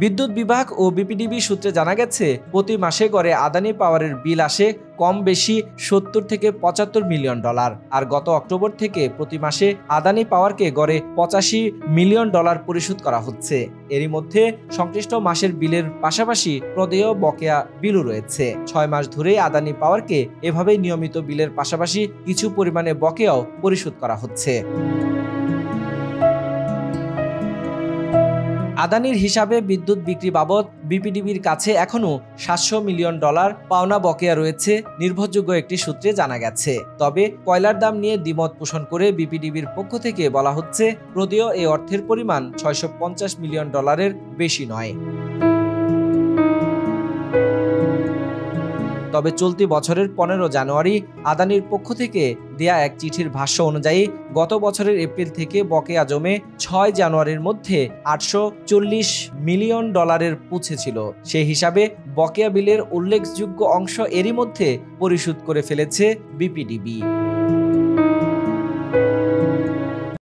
বিদ্যুৎ বিভাগ ও বিপিডিবি সূত্রে জানা গেছে, প্রতি মাসে গড়ে আদানি পাওয়ারের বিল আসে কম বেশি ৭০ থেকে ৭৫ মিলিয়ন ডলার। আর গত অক্টোবর থেকে প্রতি মাসে আদানি পাওয়ারকে গড়ে ৮৫ মিলিয়ন ডলার পরিশোধ করা হচ্ছে। এরই মধ্যে সংশ্লিষ্ট মাসের বিলের পাশাপাশি প্রদেয় বকেয়া বিলও রয়েছে। ৬ মাস ধরেই আদানি পাওয়ারকে এভাবেই নিয়মিত বিলের পাশাপাশি কিছু পরিমাণে বকেয়াও পরিশোধ করা হচ্ছে। আদানির হিসাবে বিদ্যুৎ বিক্রি বাবদ বিপিডিবির কাছে এখনো ৭০০ মিলিয়ন ডলার পাওনা বকেয়া রয়েছে নির্ভরযোগ্য একটি সূত্রে জানা গেছে। তবে কয়লার দাম নিয়ে দ্বিমত পোষণ করে বিপিডিবির পক্ষ থেকে বলা হচ্ছে, প্রদেয় এই অর্থের পরিমাণ ৬৫০ মিলিয়ন ডলারের বেশি নয়। তবে চলতি বছরের ১৫ জানুয়ারি আদানির পক্ষ থেকে দেয়া এক চিঠির ভাষ্য অনুযায়ী গত বছরের এপ্রিল থেকে বকেয়া জমে ৬ জানুয়ারির মধ্যে ৮৪০ মিলিয়ন ডলারের পৌঁছেছিল। সেই হিসাবে বকেয়া বিলের উল্লেখযোগ্য অংশ এরই মধ্যে পরিশোধ করে ফেলেছে বিপিডিবি।